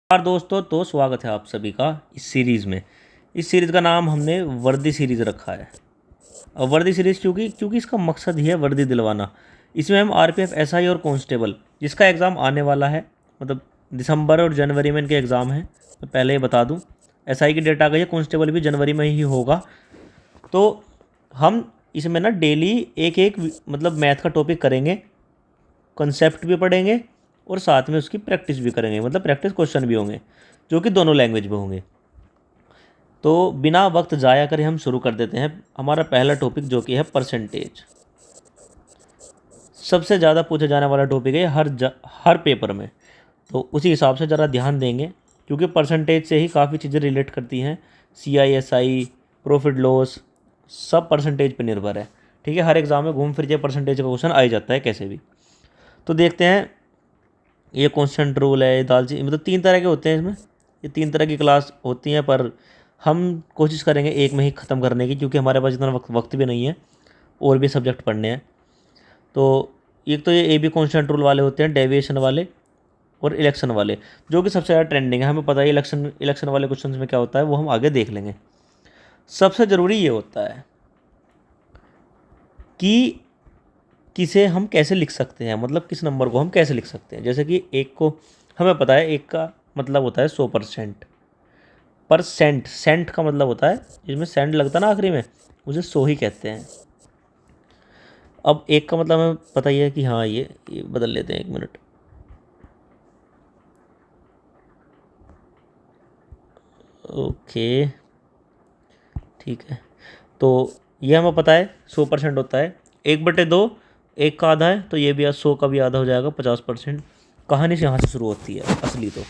नमस्कार दोस्तों, तो स्वागत है आप सभी का इस सीरीज़ में। इस सीरीज़ का नाम हमने वर्दी सीरीज़ रखा है। और वर्दी सीरीज़ क्योंकि इसका मकसद ही है वर्दी दिलवाना। इसमें हम आरपीएफ, एसआई और कांस्टेबल जिसका एग्ज़ाम आने वाला है, मतलब दिसंबर और जनवरी में इनके एग्ज़ाम हैं। तो पहले ही बता दूँ, एसआई की डेट आ गई है, कांस्टेबल भी जनवरी में ही होगा। तो हम इसमें ना डेली एक एक मतलब मैथ का टॉपिक करेंगे, कंसेप्ट भी पढ़ेंगे और साथ में उसकी प्रैक्टिस भी करेंगे, मतलब प्रैक्टिस क्वेश्चन भी होंगे जो कि दोनों लैंग्वेज में होंगे। तो बिना वक्त ज़ाया करे हम शुरू कर देते हैं हमारा पहला टॉपिक, जो कि है परसेंटेज। सबसे ज़्यादा पूछे जाने वाला टॉपिक है हर पेपर में। तो उसी हिसाब से ज़रा ध्यान देंगे, क्योंकि परसेंटेज से ही काफ़ी चीज़ें रिलेट करती हैं। CISI, प्रॉफिट लॉस, सब परसेंटेज पर निर्भर है। ठीक है, हर एग्ज़ाम में घूम फिर के परसेंटेज का क्वेश्चन आ ही जाता है कैसे भी। तो देखते हैं, ये कॉन्स्टेंट रूल है, दालचीनी, मतलब 3 तरह के होते हैं इसमें। ये 3 तरह की क्लास होती हैं, पर हम कोशिश करेंगे एक में ही ख़त्म करने की, क्योंकि हमारे पास इतना वक्त भी नहीं है, और भी सब्जेक्ट पढ़ने हैं। तो एक तो ये AB कॉन्स्टेंट रूल वाले होते हैं, डेविएशन वाले और इलेक्शन वाले, जो कि सबसे ज़्यादा ट्रेंडिंग है। हमें पता है इलेक्शन वाले क्वेश्चन में क्या होता है, वो हम आगे देख लेंगे। सबसे ज़रूरी ये होता है कि किसे हम कैसे लिख सकते हैं, मतलब किस नंबर को हम कैसे लिख सकते हैं। जैसे कि एक को हमें पता है, एक का मतलब होता है 100%। पर सेंट का मतलब होता है, जिसमें सेंट लगता है ना आखिरी में, उसे 100 ही कहते हैं। अब एक का मतलब हमें पता ही है कि हाँ, ये बदल लेते हैं, 1 मिनट। ओके, ठीक है। तो ये हमें पता है 100% होता है। 1/2 एक का आधा है, तो ये भी 100 का भी आधा हो जाएगा, 50%। कहानी से यहाँ से शुरू होती है असली। तो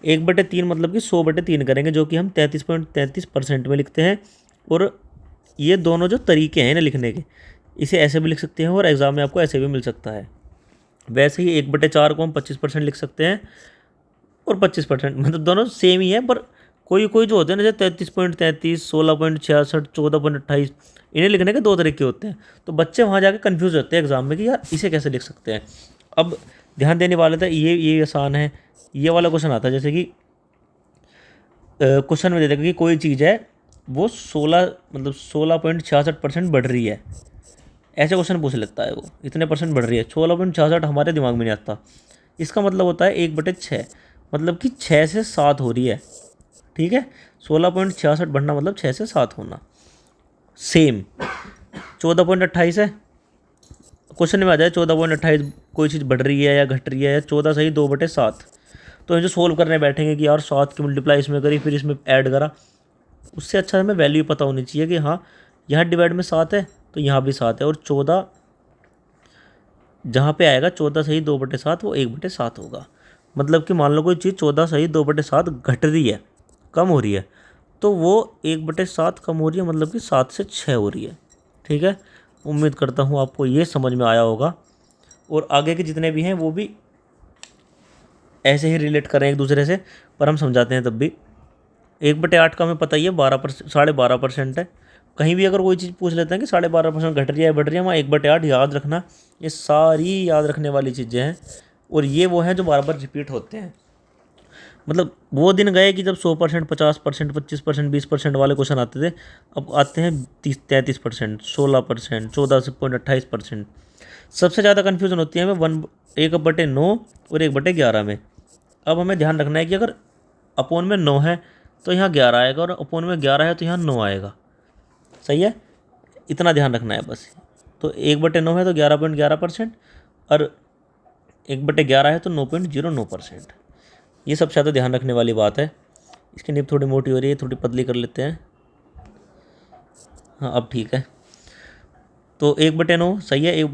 1/3 मतलब कि 100/3 करेंगे, जो कि हम 33.33% में लिखते हैं। और ये दोनों जो तरीके हैं ना लिखने के, इसे ऐसे भी लिख सकते हैं और एग्ज़ाम में आपको ऐसे भी मिल सकता है। वैसे ही 1/4 को हम 25% लिख सकते हैं, और 25%, मतलब दोनों सेम ही है। पर कोई कोई जो होते हैं ना, जैसे 33.33, 16.66, 14.28, इन्हें लिखने के 2 तरीके होते हैं। तो बच्चे वहाँ जाके कन्फ्यूज़ होते हैं एग्ज़ाम में कि यार इसे कैसे लिख सकते हैं। अब ध्यान देने वाले थे, ये आसान है। ये वाला क्वेश्चन आता है, जैसे कि क्वेश्चन में दे देगा कि कोई चीज़ है वो 16.66% बढ़ रही है। ऐसे क्वेश्चन पूछ लेता है, वो इतने परसेंट बढ़ रही है। 16.66 हमारे दिमाग में नहीं आता। इसका मतलब होता है 1/6, मतलब कि 6 से 7 हो रही है। ठीक है, 16.66 बढ़ना मतलब 6 से 7 होना। सेम 14.28 है, क्वेश्चन में आ जाए 14.28 कोई चीज़ बढ़ रही है या घट रही है, या 14 सही 2/7। तो हम जो सोल्व करने बैठेंगे कि यार 7 की मल्टीप्लाई इसमें करी, फिर इसमें ऐड करा, उससे अच्छा हमें वैल्यू पता होनी चाहिए कि हाँ, यहाँ डिवाइड में 7 है तो यहाँ भी 7 है, और 14 जहाँ पे आएगा 14 सही 2/7, वो 1/7 होगा। मतलब कि मान लो कोई चीज़ 14 सही 2/7 घट रही है, कम हो रही है, तो वो 1/7 कम हो रही है, मतलब कि 7 से 6 हो रही है। ठीक है, उम्मीद करता हूँ आपको ये समझ में आया होगा। और आगे के जितने भी हैं वो भी ऐसे ही रिलेट करें एक दूसरे से, पर हम समझाते हैं तब भी। 1/8 का हमें पता ही है, 12%, 12.5% है। कहीं भी अगर कोई चीज़ पूछ लेते हैं कि 12.5% घट रही है बढ़ रही है, वहाँ 1/8 याद रखना। ये सारी याद रखने वाली चीज़ें हैं, और ये वो हैं जो बार बार रिपीट होते हैं। मतलब वो दिन गए कि जब 100%, 50%, 25%, 20% वाले क्वेश्चन आते थे। अब आते हैं 33%, 16%, 14.28%। सबसे ज़्यादा कन्फ्यूज़न होती है हमें 1/9 और 1/11 में। अब हमें ध्यान रखना है कि अगर अपोन में 9 है तो यहाँ 11 आएगा, और अपोन में 11 है तो यहाँ 9 आएगा। सही है, इतना ध्यान रखना है बस। तो 1/9 है तो 11.11%, और 1/11 है तो 9.09%। ये सबसे ज़्यादा ध्यान रखने वाली बात है। इसकी निब थोड़ी मोटी हो रही है, थोड़ी पतली कर लेते हैं। हाँ, अब ठीक है। तो 1/9 सही है।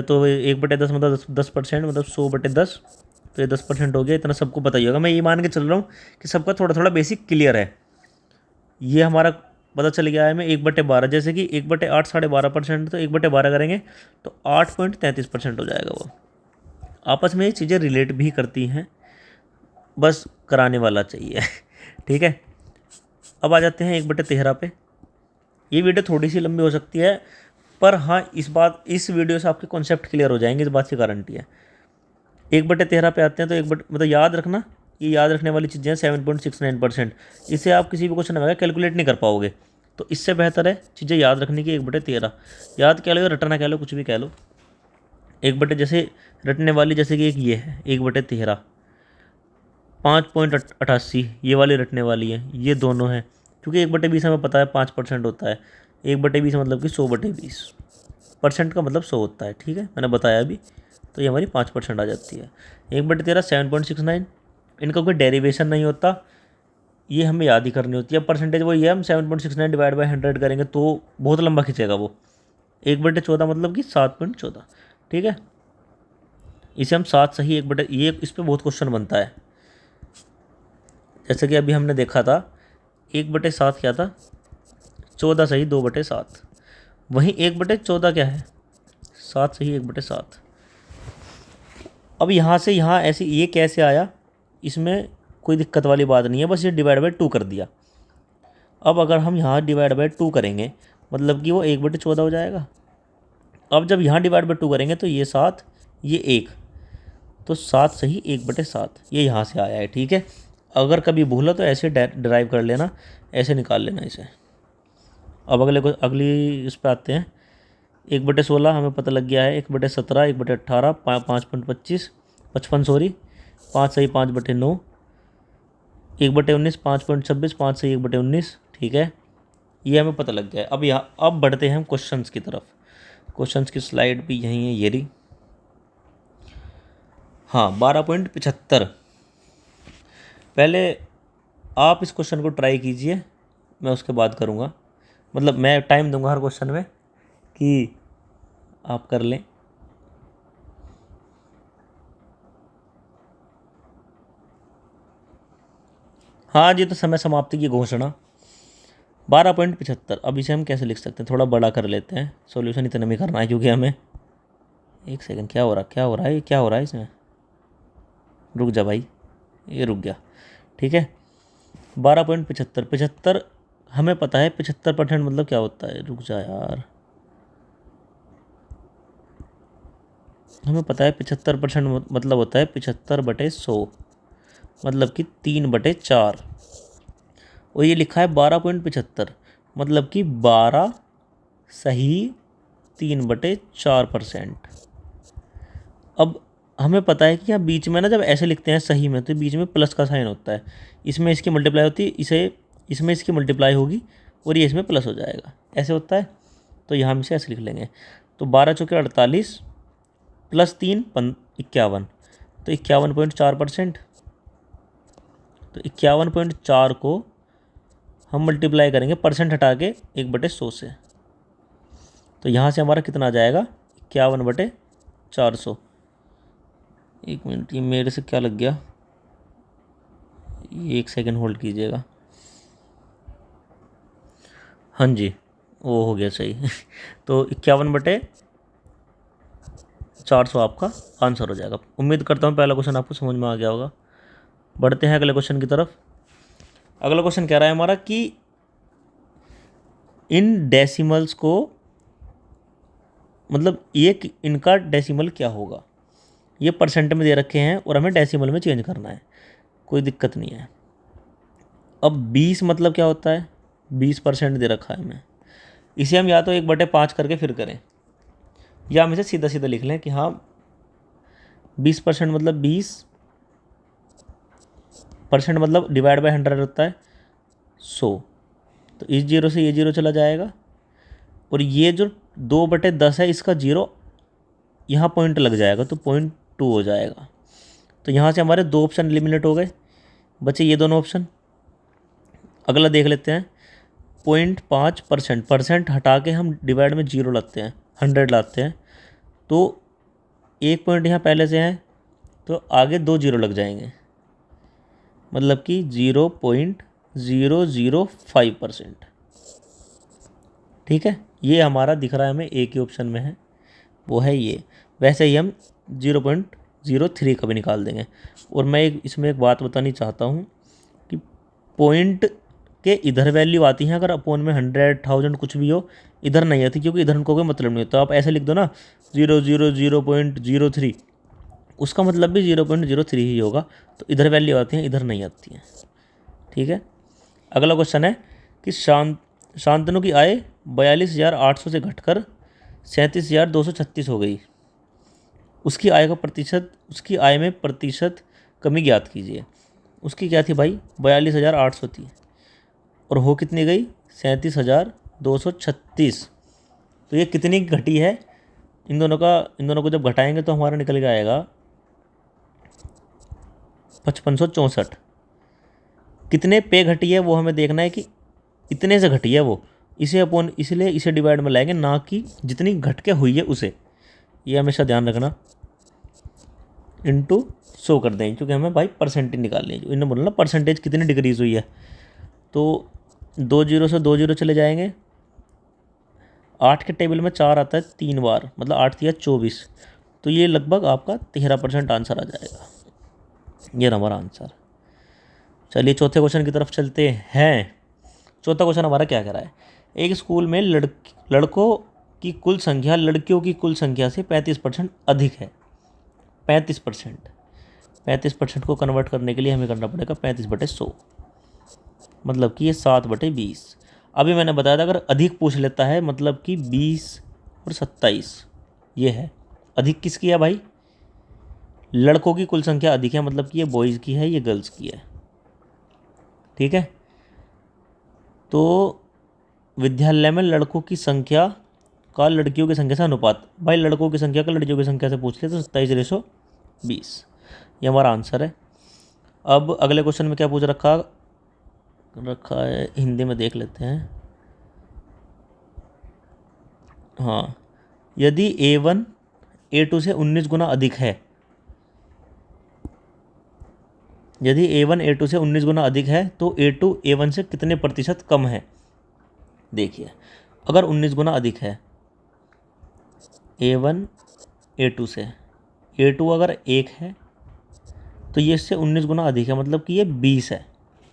तो 1/10 मतलब 10%, मतलब 100/10, तो ये 10% हो गया। इतना सबको पता ही होगा। मैं ये मान के चल रहा हूँ कि सबका थोड़ा थोड़ा बेसिक क्लियर है। ये हमारा पता चल गया है। हमें 1/12, जैसे कि 1/8 12.5%, तो 1/12 करेंगे तो 8.33% हो जाएगा। वो आपस में ये चीज़ें रिलेट भी करती हैं, बस कराने वाला चाहिए। ठीक है, अब आ जाते हैं 1/13 पे। ये वीडियो थोड़ी सी लंबी हो सकती है, पर हाँ, इस वीडियो से आपके कॉन्सेप्ट क्लियर हो जाएंगे, इस बात की गारंटी है। 1/13 पे आते हैं तो मतलब याद रखना, ये याद रखने वाली चीज़ें हैं 7.69%। इसे आप किसी भी क्वेश्चन में कैलकुलेट नहीं कर पाओगे। तो इससे बेहतर है चीज़ें याद रखने की 1/13 याद कह लो या रटना कह लो, कुछ भी कह लो। 1 जैसे रटने वाली जैसे कि एक ये है 1/13, 5.88 ये वाली रटने वाली है, ये दोनों हैं। क्योंकि 1/20 हमें पता है 5% होता है। 1/20 मतलब कि 100/20% का मतलब 100 होता है। ठीक है, मैंने बताया अभी। तो ये हमारी 5% आ जाती है। 1/13 7.69, इनका कोई डेरिवेशन नहीं होता, ये हमें याद ही करनी होती है। परसेंटेज वो ये हम 7.69 डिवाइड बाई 100 करेंगे तो बहुत लंबा खींचेगा वो। 1/14 मतलब कि 7.14। ठीक है, इसे हम 7 सही 1/, ये इस पर बहुत क्वेश्चन बनता है। जैसे कि अभी हमने देखा था 1/7 क्या था, 14 सही 2/7। वहीं 1/14 क्या है, 7 सही 1/7। अब यहाँ से यहाँ ऐसे ये कैसे आया, इसमें कोई दिक्कत वाली बात नहीं है, बस ये डिवाइड बाई 2 कर दिया। अब अगर हम यहाँ डिवाइड बाई 2 करेंगे मतलब कि वो 1/14 हो जाएगा। अब जब यहाँ डिवाइड बाई 2 करेंगे तो ये 7 ये 1, तो 7 सही 1/7, ये यहाँ से आया है। ठीक है, अगर कभी भूलो तो ऐसे ड्राइव कर लेना, ऐसे निकाल लेना इसे। अब अगली इस पर आते हैं। 1/16 हमें पता लग गया है, 1/17, 1/18, 5.25 55 सॉरी 5 सही 5/9, 1/19 5.26, 5 सही 1/19। ठीक है, ये हमें पता लग गया है। अब बढ़ते हैं हम क्वेश्चंस की तरफ। क्वेश्चंस की स्लाइड भी यहीं है, ये रही। हाँ, 12.75। पहले आप इस क्वेश्चन को ट्राई कीजिए, मैं उसके बाद करूँगा। मतलब मैं टाइम दूंगा हर क्वेश्चन में कि आप कर लें। हाँ जी, तो समय समाप्ति की घोषणा। 12.75। अब इसे हम कैसे लिख सकते हैं, थोड़ा बड़ा कर लेते हैं। सॉल्यूशन इतने में करना है क्योंकि हमें, एक सेकंड, क्या हो रहा है, ये क्या हो रहा है इसमें, रुक जा भाई, ये रुक गया। ठीक है, 12.75, 75 हमें पता है 75% मतलब क्या होता है, रुक जा यार, हमें पता है 75% मतलब होता है 75/100, मतलब कि 3/4। और ये लिखा है 12.75 मतलब कि 12 सही 3/4%। अब हमें पता है कि यहाँ बीच में ना जब ऐसे लिखते हैं सही में तो बीच में प्लस का साइन होता है, इसमें इसकी मल्टीप्लाई होती है, इसमें इसकी मल्टीप्लाई होगी और ये इसमें प्लस हो जाएगा, ऐसे होता है। तो यहाँ हम इसे ऐसे लिख लेंगे। तो 12 चौके 48 प्लस 3 51, तो 51.4%। तो 51.4 को हम मल्टीप्लाई करेंगे परसेंट हटा के 1/100 से, तो यहाँ से हमारा कितना आ जाएगा 51/400। एक मिनट, ये मेरे से क्या लग गया, ये 1 सेकंड होल्ड कीजिएगा। हाँ जी, वो हो गया सही। तो 51/400 आपका आंसर हो जाएगा। उम्मीद करता हूँ पहला क्वेश्चन आपको समझ में आ गया होगा। बढ़ते हैं अगले क्वेश्चन की तरफ। अगला क्वेश्चन कह रहा है हमारा कि इन डेसिमल्स को, मतलब ये इनका डेसिमल क्या होगा। ये परसेंट में दे रखे हैं और हमें डेसिमल में चेंज करना है, कोई दिक्कत नहीं है। अब 20 मतलब क्या होता है, 20% दे रखा है हमें। इसे हम या तो 1/5 करके फिर करें, या हम इसे सीधा सीधा लिख लें कि हाँ 20% मतलब 20% मतलब डिवाइड बाय 100 होता है 100। तो इस जीरो से ये जीरो चला जाएगा और ये जो 2/10 है इसका जीरो यहाँ पॉइंट लग जाएगा, तो 0.2 हो जाएगा। तो यहाँ से हमारे 2 ऑप्शन एलिमिनेट हो गए, बचे ये दोनों ऑप्शन। अगला देख लेते हैं 0.5%। परसेंट हटा के हम डिवाइड में जीरो लाते हैं, 100 लाते हैं, तो 1 पॉइंट यहाँ पहले से है तो आगे 2 जीरो लग जाएंगे, मतलब कि 0.005%। ठीक है, ये हमारा दिख रहा है हमें एक ही ऑप्शन में है, वो है ये। वैसे ही हम 0.03 का भी निकाल देंगे। और मैं इसमें एक बात बतानी चाहता हूँ कि पॉइंट के इधर वैल्यू आती हैं अगर अपोन में 100, 1000 कुछ भी हो, इधर नहीं आती क्योंकि इधर उनको कोई मतलब नहीं होता। आप ऐसे लिख दो ना 0.03, उसका मतलब भी 0.03 ही होगा। तो इधर वैल्यू आती है, इधर नहीं आती है। ठीक है। अगला क्वेश्चन है कि शांतनु की आय 42,800 से घटकर 37,236 हो गई। उसकी आय में प्रतिशत कमी ज्ञात कीजिए। उसकी क्या थी भाई, 42,800 थी और हो कितनी गई, 37,236। तो ये कितनी घटी है, इन दोनों को जब घटाएंगे तो हमारा निकल के आएगा 5564। कितने पे घटी है वो हमें देखना है कि इतने से घटी है वो, इसलिए इसे डिवाइड में लाएंगे, ना कि जितनी घट के हुई है उसे। ये हमेशा ध्यान रखना। इनटू 100 कर देंगे क्योंकि हमें भाई परसेंटेज निकालनी है। जो इन्होंने बोला ना परसेंटेज कितनी डिक्रीज हुई है, तो 2 जीरो से 2 जीरो चले जाएंगे। 8 के टेबल में 4 आता है 3 बार, मतलब 8 दिया 24। तो ये लगभग आपका 13% आंसर आ जाएगा। ये हमारा आंसर। चलिए चौथे क्वेश्चन की तरफ चलते हैं। चौथा क्वेश्चन हमारा क्या कह रहा है, एक स्कूल में लड़कों की कुल संख्या लड़कियों की कुल संख्या से 35% अधिक है। 35% को कन्वर्ट करने के लिए हमें करना पड़ेगा 35/100, मतलब कि ये 7/20। अभी मैंने बताया था अगर अधिक पूछ लेता है मतलब कि 20 और 27 ये है। अधिक किसकी है भाई, लड़कों की कुल संख्या अधिक है, मतलब कि ये बॉयज़ की है, ये गर्ल्स की है। ठीक है। तो विद्यालय में लड़कों की संख्या का लड़कियों की संख्या से अनुपात, भाई लड़कों की संख्या का लड़कियों की संख्या से पूछ ले तो 27/20, ये हमारा आंसर है। अब अगले क्वेश्चन में क्या पूछ रखा है, हिंदी में देख लेते हैं। हाँ, यदि A1 A2 से 19 गुना अधिक है, यदि A1 A2 से 19 गुना अधिक है तो A2 A1 से कितने प्रतिशत कम है। देखिए अगर 19 गुना अधिक है A1 A2 से, A2 अगर 1 है तो ये इससे 19 गुना अधिक है, मतलब कि ये 20 है।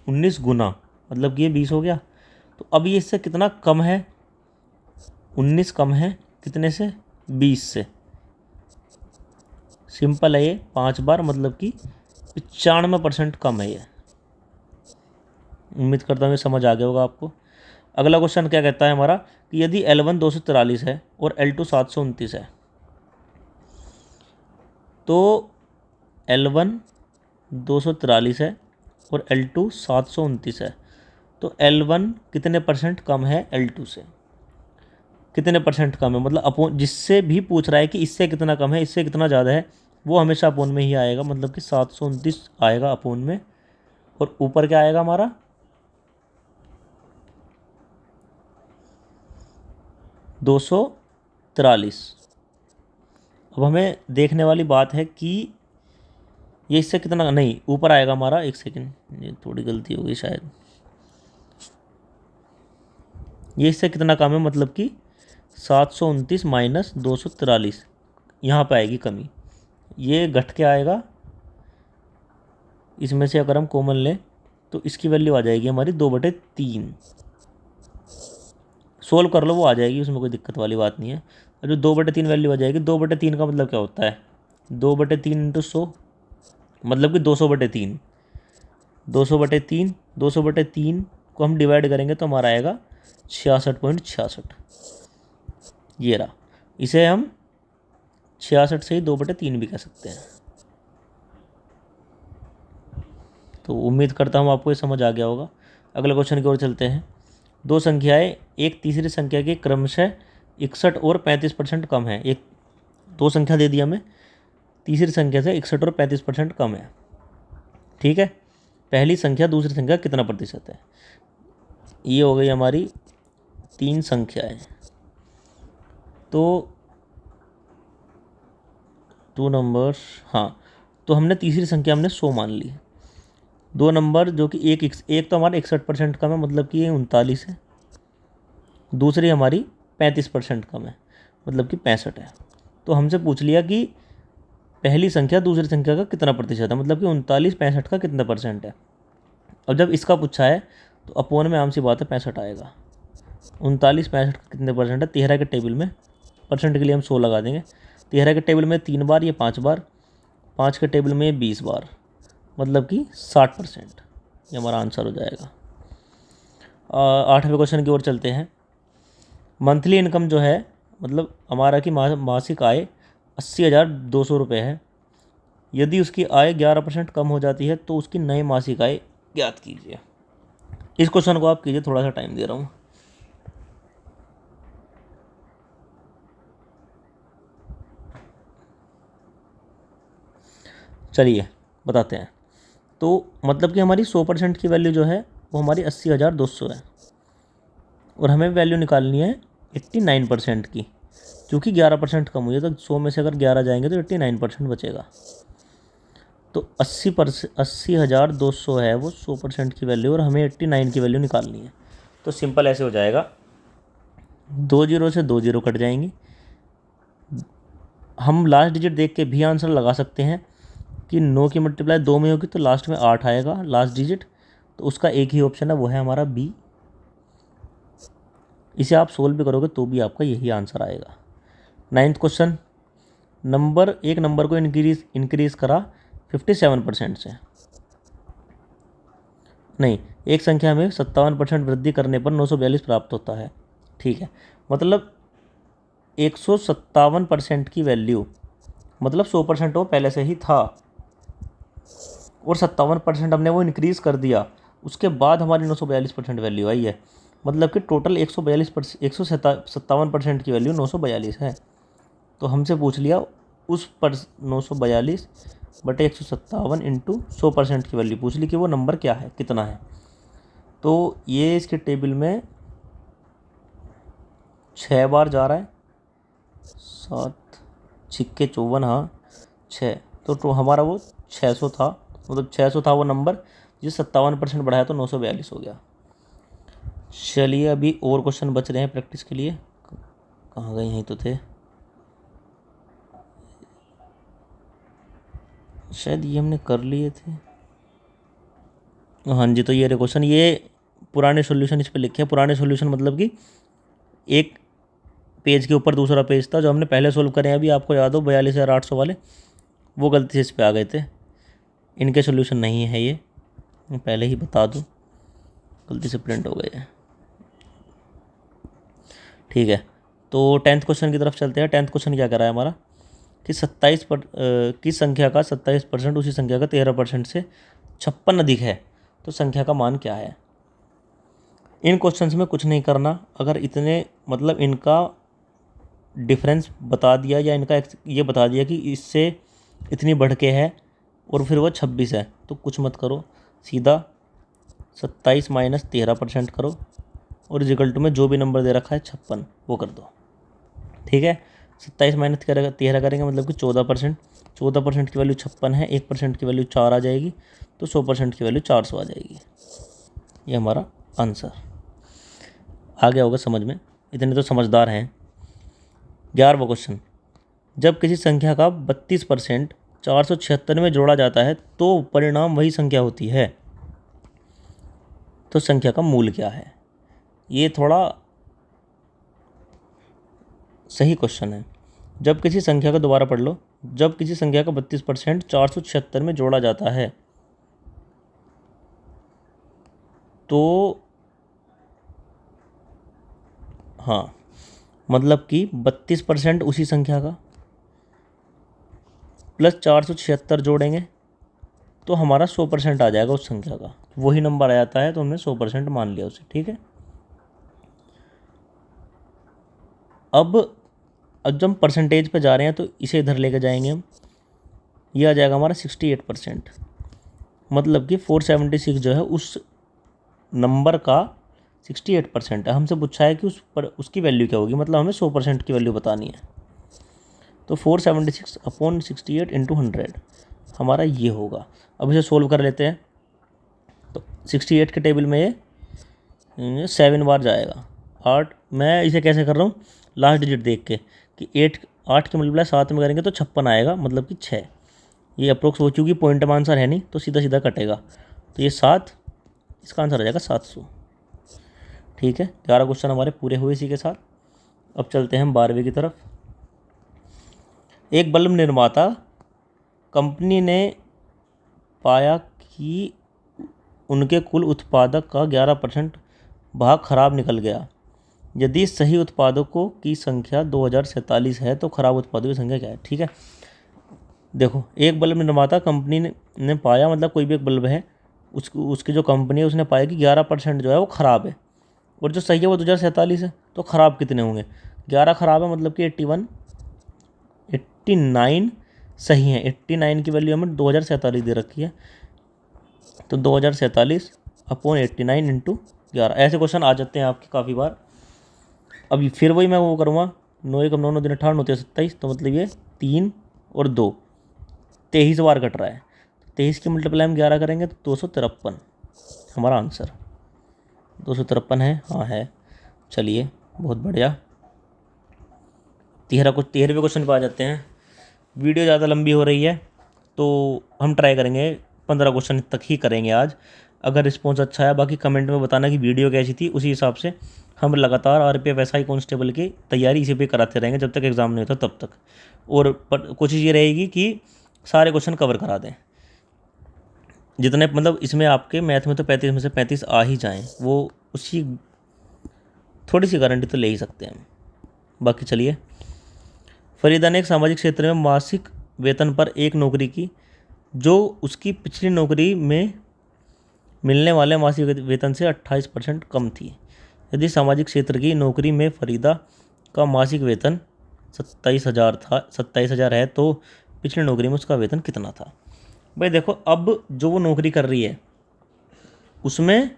19 गुना मतलब कि ये 20 हो गया। तो अब ये इससे कितना कम है, 19 कम है कितने से, 20 से। सिंपल है ये, 5 बार, मतलब कि 95% कम है ये। उम्मीद करता हूँ ये समझ आ गया होगा आपको। अगला क्वेश्चन क्या कहता है हमारा कि यदि L1 243 है और L2 729 है, तो L1 243 है और L2 729 है, तो L1 कितने परसेंट कम है L2 से, कितने परसेंट कम है, मतलब अपोन, जिससे भी पूछ रहा है कि इससे कितना कम है इससे कितना ज़्यादा है, वो हमेशा अपोन में ही आएगा, मतलब कि 729 आएगा अपोन में, और ऊपर क्या आएगा हमारा 243। अब हमें देखने वाली बात है कि ये इससे कितना, नहीं ऊपर आएगा हमारा, एक सेकेंड ये थोड़ी गलती हो गई शायद, ये इससे कितना कम है, मतलब कि 729 माइनस 243, यहाँ पर आएगी कमी, ये घट के आएगा। इसमें से अगर हम कॉमन लें तो इसकी वैल्यू आ जाएगी हमारी 2/3। सोल्व कर लो, वो आ जाएगी, उसमें कोई दिक्कत वाली बात नहीं है। और जो 2/3 वैल्यू आ जाएगी, 2/3 का मतलब क्या होता है, 2/3 इंटू 100, मतलब कि 200/3। 200/3, 200/3 को हम डिवाइड करेंगे तो हमारा आएगा 66.66। ये रहा, इसे हम 66 से ही 2/3 भी कह सकते हैं। तो उम्मीद करता हूँ आपको ये समझ आ गया होगा। अगले क्वेश्चन की ओर चलते हैं। दो संख्याएं एक तीसरी संख्या के क्रमशः 61 और 35% कम है। एक दो संख्या दे दिया हमें, तीसरी संख्या से 61 और 35% कम है। ठीक है, पहली संख्या दूसरी संख्या कितना प्रतिशत है। ये हो गई हमारी 3 संख्याएं। तो 2 नंबर्स, हाँ, तो हमने तीसरी संख्या हमने 100 मान ली। 2 नंबर जो कि एक तो हमारा 61% कम है, मतलब कि ये 39 है। दूसरी हमारी 35% कम है, मतलब कि 65 है। तो हमसे पूछ लिया कि पहली संख्या दूसरी संख्या का कितना प्रतिशत है, मतलब कि 39 65 का कितना परसेंट है। अब जब इसका पूछा है तो अपोन में आम सी बात है 65 आएगा। 39 65 का कितने परसेंट है, 13 के टेबल में परसेंट के लिए हम 100 लगा देंगे। 13 के टेबल में 3 बार, ये 5 बार, 5 के टेबल में 20 बार, मतलब कि 60%। ये हमारा आंसर हो जाएगा। 8वें क्वेश्चन की ओर चलते हैं। मंथली इनकम जो है, मतलब हमारा कि मासिक आय 80,200 रुपये है। यदि उसकी आय 11% कम हो जाती है तो उसकी नई मासिक आय ज्ञात कीजिए। इस क्वेश्चन को आप कीजिए, थोड़ा सा टाइम दे रहा हूँ। चलिए बताते हैं। तो मतलब कि हमारी 100% की वैल्यू जो है वो हमारी 80,200 है, और हमें वैल्यू निकालनी है 89% की, क्योंकि 11% कम हुई है। तो 100 में से अगर 11 जाएंगे तो 89% बचेगा। तो 80,200 है वो 100% की वैल्यू, और हमें 89 की वैल्यू निकालनी है। तो सिंपल ऐसे हो जाएगा, 2 जीरो से 2 जीरो कट जाएंगी। हम लास्ट डिजिट देख के भी आंसर लगा सकते हैं कि 9 की मल्टीप्लाई 2 में होगी तो लास्ट में 8 आएगा लास्ट डिजिट। तो उसका एक ही ऑप्शन है, वो है हमारा बी। इसे आप सोल्व भी करोगे तो भी आपका यही आंसर आएगा। 9th क्वेश्चन, एक नंबर को इंक्रीज करा 57% से। नहीं, एक संख्या में 57% वृद्धि करने पर 942 प्राप्त होता है। ठीक है, मतलब 157% की वैल्यू, मतलब 100% वो पहले से ही था, और 57% हमने वो इंक्रीज़ कर दिया, उसके बाद हमारी 942% वैल्यू आई है। मतलब कि टोटल 157% की वैल्यू 942 है। तो हमसे पूछ लिया उस पर 942/157 इंटू 100% की वैल्यू पूछ ली कि वो नंबर क्या है, कितना है। तो ये इसके टेबल में 6 बार जा रहा है, 7 छिक्के 54, हाँ 6। तो हमारा वो 600 था, मतलब 600 था वो नंबर, जिस 57% बढ़ाया तो 942 हो गया। चलिए अभी और क्वेश्चन बच रहे हैं प्रैक्टिस के लिए। कहाँ गए, यहीं तो थे शायद, ये हमने कर लिए थे। हाँ जी, तो ये रहे क्वेश्चन। ये पुराने सॉल्यूशन इस पे लिखे हैं। पुराने सॉल्यूशन मतलब कि एक पेज के ऊपर दूसरा पेज था जो हमने पहले सोल्व करे हैं। अभी आपको याद हो 42,800 वाले, वो गलती से इस पे आ गए थे। इनके सॉल्यूशन नहीं है ये, मैं पहले ही बता दूं, गलती से प्रिंट हो गए हैं। ठीक है, तो 10th क्वेश्चन की तरफ चलते हैं। 10th क्वेश्चन क्या कह रहा है हमारा कि 27 की संख्या का 27% उसी संख्या का 13% से 56 अधिक है, तो संख्या का मान क्या है। इन क्वेश्चंस में कुछ नहीं करना, अगर इतने मतलब इनका डिफरेंस बता दिया या इनका ये बता दिया कि इससे इतनी बढ़ के है और फिर वो 26 है, तो कुछ मत करो, सीधा 27 माइनस 13% करो, और इक्वल टू में जो भी नंबर दे रखा है 56 वो कर दो। ठीक है, 27 माइनस 13 करेंगे मतलब कि 14%। 14% की वैल्यू 56 है, 1% की वैल्यू 4 आ जाएगी, तो 100% की वैल्यू 400 आ जाएगी। ये हमारा आंसर आ गया होगा समझ में, इतने तो समझदार हैं। 11वां क्वेश्चन, जब किसी संख्या का 32% 476 में जोड़ा जाता है तो परिणाम वही संख्या होती है, तो संख्या का मूल क्या है। ये थोड़ा सही क्वेश्चन है। जब किसी संख्या का, दोबारा पढ़ लो, जब किसी संख्या का 32% 476 में जोड़ा जाता है तो, हाँ मतलब कि 32% उसी संख्या का प्लस 476 जोड़ेंगे तो हमारा 100% आ जाएगा उस संख्या का। वही नंबर आ जाता है तो हमने 100% मान लिया उसे। ठीक है, अब जब हम परसेंटेज पे जा रहे हैं तो इसे इधर लेके जाएंगे हम, ये आ जाएगा हमारा 68%। मतलब कि 476 जो है उस नंबर का 68% है। हमसे पूछा है कि उस पर उसकी वैल्यू क्या होगी, मतलब हमें 100% की वैल्यू बतानी है। तो 476/68 इंटू 100 हमारा ये होगा। अब इसे सोल्व कर लेते हैं। तो 68 के टेबल में ये 7 बार जाएगा। 8, मैं इसे कैसे कर रहा हूँ लास्ट डिजिट देख के कि 8 के मल्टीप्लाई 7 में करेंगे तो 56 आएगा, मतलब कि 6। ये अप्रोक्स हो, चूँकि पॉइंट में आंसर है नहीं तो सीधा सीधा कटेगा, तो ये 7, इसका आंसर आ जाएगा 700। ठीक है, 11 क्वेश्चन हमारे पूरे हुए इसी के साथ। अब चलते हैं हम 12वीं की तरफ। एक बल्ब निर्माता कंपनी ने पाया कि उनके कुल उत्पादक का 11% भाग खराब निकल गया। यदि सही उत्पादकों की संख्या 2047 है तो खराब उत्पादकों की संख्या क्या है? ठीक है, देखो, एक बल्ब निर्माता कंपनी ने पाया, मतलब कोई भी एक बल्ब है, उसकी जो कंपनी है उसने पाया कि 11% जो है वो ख़राब है, और जो सही है वो 2047 है। तो ख़राब कितने होंगे? 11 ख़राब है, मतलब कि 81, 89 सही है। 89 की वैल्यू हमें 2047 दे रखी है, तो 2047 अपॉन 89 इंटू 11। ऐसे क्वेश्चन आ जाते हैं आपके काफ़ी बार। अभी फिर वही मैं वो करूँगा, 9 एकम 9 9 दिन 18 होते हैं 27, तो मतलब ये 3 और 2 23 बार कट रहा है। 23 की मल्टीप्लाई हम 11 करेंगे तो 253 हमारा आंसर। 253 है, हाँ है। चलिए, बहुत बढ़िया। 13वें क्वेश्चन पे आ जाते हैं। वीडियो ज़्यादा लंबी हो रही है तो हम ट्राई करेंगे 15 क्वेश्चन तक ही करेंगे आज। अगर रिस्पॉन्स अच्छा है, बाकी कमेंट में बताना कि वीडियो कैसी थी, उसी हिसाब से हम लगातार RPF SI कांस्टेबल की तैयारी इसी पे कराते रहेंगे जब तक एग्ज़ाम नहीं होता तब तक। और कोशिश ये रहेगी कि सारे क्वेश्चन कवर करा दें, जितने मतलब इसमें आपके मैथ में तो 35 में से 35 आ ही जाएं, वो उसी थोड़ी सी गारंटी तो ले ही सकते हैं। बाकी चलिए, फरीदा ने एक सामाजिक क्षेत्र में मासिक वेतन पर एक नौकरी की जो उसकी पिछली नौकरी में मिलने वाले मासिक वेतन से 28% कम थी। यदि सामाजिक क्षेत्र की नौकरी में फरीदा का मासिक वेतन 27,000 है तो पिछली नौकरी में उसका वेतन कितना था? भाई देखो, अब जो वो नौकरी कर रही है उसमें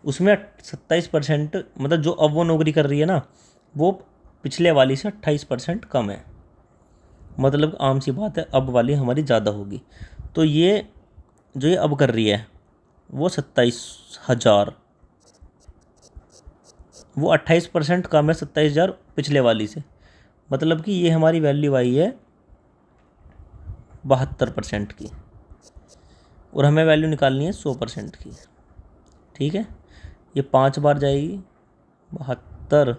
उसमें 27%, मतलब जो अब वो नौकरी कर रही है ना, वो पिछले वाली से 28% कम है। मतलब आम सी बात है, अब वाली हमारी ज़्यादा होगी। तो ये जो ये अब कर रही है वो 27,000, वो 28% कम है 27,000 पिछले वाली से। मतलब कि ये हमारी वैल्यू आई है 72% की, और हमें वैल्यू निकालनी है 100% की। ठीक है, ये 5 बार जाएगी, 72,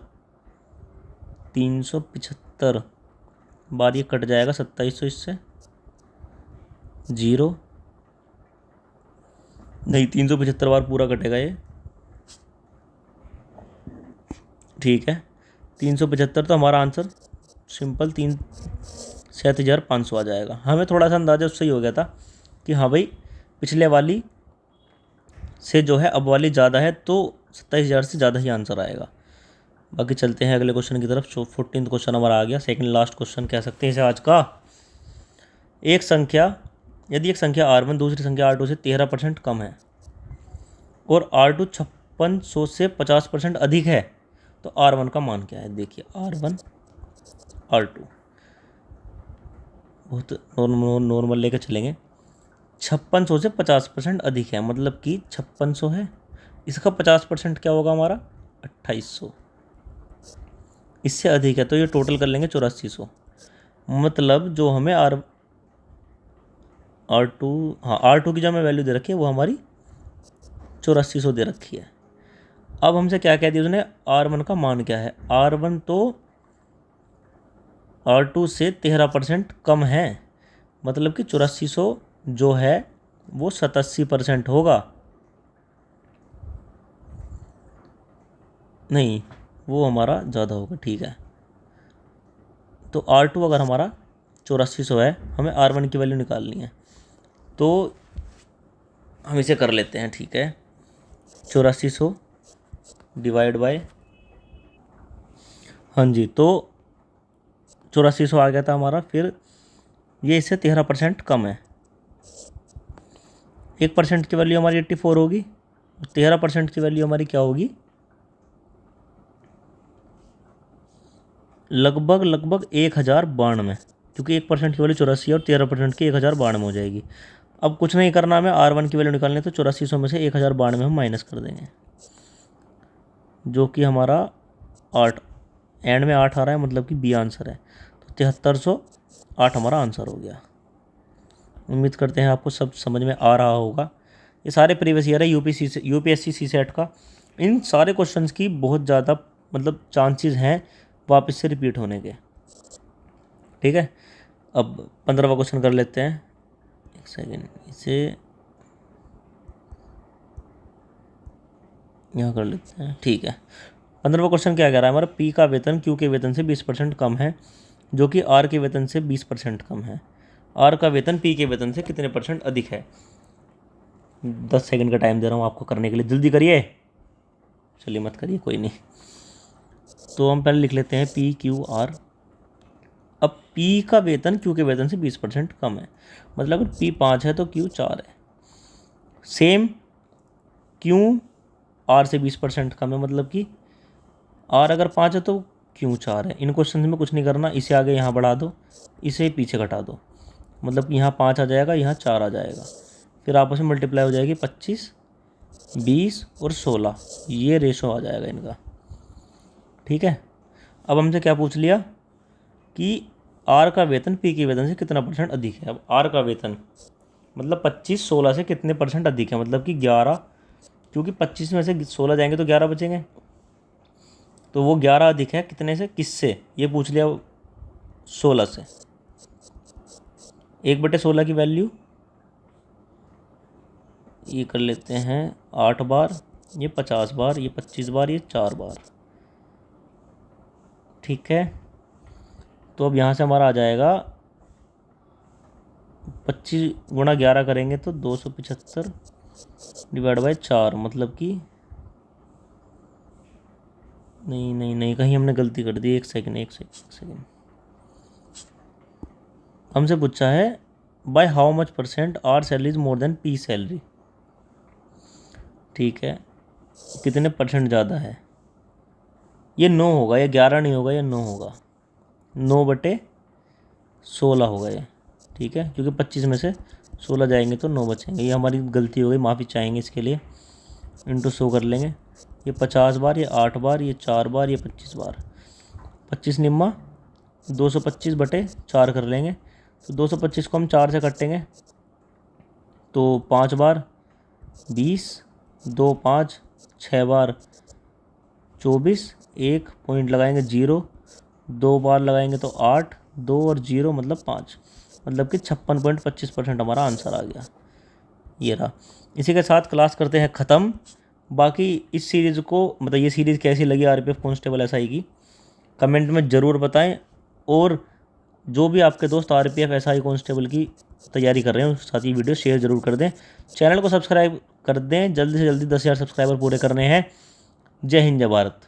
375 बार ये कट जाएगा 2700 इससे, 0 नहीं, 375 बार पूरा कटेगा ये। ठीक है, 375, तो हमारा आंसर सिंपल 37,500 आ जाएगा। हमें थोड़ा सा अंदाज़ा उससे ही हो गया था कि हाँ भाई, पिछले वाली से जो है अब वाली ज़्यादा है, तो 27,000 से ज़्यादा ही आंसर आएगा। बाकी चलते हैं अगले क्वेश्चन की तरफ। 14वां क्वेश्चन हमारा आ गया, सेकंड लास्ट क्वेश्चन कह सकते हैं इसे आज का। यदि एक संख्या R1 दूसरी संख्या R2 से 13% कम है और R2 5600 से 50% अधिक है तो R1 का मान क्या है? देखिए, R1 R2 बहुत नॉर्मल लेकर चलेंगे। 5600 से 50% अधिक है, मतलब कि 5600 है, इसका 50% क्या होगा हमारा? 2800। इससे अधिक है तो ये टोटल कर लेंगे 8400। मतलब जो हमें R2, हाँ, R2 की जो हमें वैल्यू दे रखी है वो हमारी 8400 दे रखी है। अब हमसे क्या कह दिया उसने? R1 का मान क्या है? R1 तो R2 से 13% कम है, मतलब कि 8400 जो है वो 87% होगा। नहीं, वो हमारा ज़्यादा होगा। ठीक है, तो R2 अगर हमारा 8400 है, हमें R1 की वैल्यू निकालनी है, तो हम इसे कर लेते हैं। ठीक है, 8400 डिवाइड बाय, हाँ जी, तो 8400 आ गया था हमारा। फिर ये इससे 13% कम है, 1% की वैल्यू हमारी 84 होगी, 13% की वैल्यू हमारी क्या होगी? लगभग 1092, क्योंकि 1% की वैल्यू 84 है और 13% की 1092 हो जाएगी। अब कुछ नहीं करना, हमें R1 की वैल्यू निकालनी है, तो 8400 में से 1092 हम माइनस कर देंगे, जो कि हमारा 8 एंड में 8 आ रहा है, मतलब कि बी आंसर है। तो 7308 हमारा आंसर हो गया। उम्मीद करते हैं आपको सब समझ में आ रहा होगा। ये सारे प्रीवियस ईयर है UPSC CSET का। इन सारे क्वेश्चंस की बहुत ज़्यादा मतलब चांसेस हैं वापस से रिपीट होने के। ठीक है, अब 15वां क्वेश्चन कर लेते हैं। एक सेकेंड, इसे यहाँ कर लेते हैं। ठीक है, 15वां क्वेश्चन क्या कह रहा है हमारा, पी का वेतन क्यू के वेतन से 20% कम है, जो कि आर के वेतन से 20% कम है। आर का वेतन पी के वेतन से कितने % अधिक है। 10 सेकंड का टाइम दे रहा हूँ आपको करने के लिए, जल्दी करिए। चलिए मत करिए, कोई नहीं। तो हम पहले लिख लेते हैं पी क्यू आर। अब पी का वेतन क्यू के वेतन से 20% कम है, मतलब अगर पी 5 है तो क्यू 4 है। सेम क्यू आर से 20% कम है, मतलब कि आर अगर 5 है तो क्यू 4 है। इन क्वेश्चन में कुछ नहीं करना, इसे आगे यहाँ बढ़ा दो, इसे पीछे घटा दो, मतलब कि यहाँ 5 आ जाएगा, यहाँ 4 आ जाएगा, फिर आपस में मल्टीप्लाई हो जाएगी 25, 20 और 16, ये रेशो आ जाएगा इनका। ठीक है, अब हमसे क्या पूछ लिया कि आर का वेतन पी के वेतन से कितना % अधिक है। अब आर का वेतन मतलब 25 16 से कितने % अधिक है, मतलब कि 11, क्योंकि 25 में से 16 जाएंगे तो 11 बचेंगे, तो वो 11 अधिक है कितने से, किससे, ये पूछ लिया 16 से। 1/16 की वैल्यू ये कर लेते हैं 8 बार, ये 50 बार, ये 25 बार, ये 4 बार। ठीक है, तो अब यहाँ से हमारा आ जाएगा 25 गुणा 11 करेंगे तो 275 डिवाइड बाई 4, मतलब कि नहीं नहीं नहीं, कहीं हमने गलती कर दी। एक सेकेंड। हमसे पूछा है by how much % R salary is more than P salary. ठीक है, कितने % ज़्यादा है, ये 9 होगा, ये 11 नहीं होगा, ये 9 होगा, 9/16 होगा ये। ठीक है, क्योंकि 25 में से 16 जाएंगे तो 9 बचेंगे, ये हमारी गलती हो गई, माफ़ी चाहेंगे इसके लिए। इंटू 100 कर लेंगे, ये 50 बार, ये 8 बार, ये 4 बार, ये 25 बार, 25 निम्मा 225/4 कर लेंगे, तो 225 को हम 4 से काटेंगे तो 5 बार 20, 2 5, 6 बार 24, 1 पॉइंट लगाएंगे 0, 2 बार लगाएंगे तो 8, 2 और 0 मतलब 5, मतलब कि 56.25% हमारा आंसर आ गया। ये रहा। इसी के साथ क्लास करते हैं ख़त्म। बाकी इस सीरीज़ को, मतलब ये सीरीज़ कैसी लगी आरपीएफ कांस्टेबल एसआई की, कमेंट में ज़रूर बताएं। और जो भी आपके दोस्त आरपीएफ एसआई कांस्टेबल की तैयारी कर रहे हैं उसके साथ ये वीडियो शेयर ज़रूर कर दें। चैनल को सब्सक्राइब कर दें, जल्दी से जल्दी 10,000 सब्सक्राइबर पूरे करने हैं। जय हिंद, जय भारत।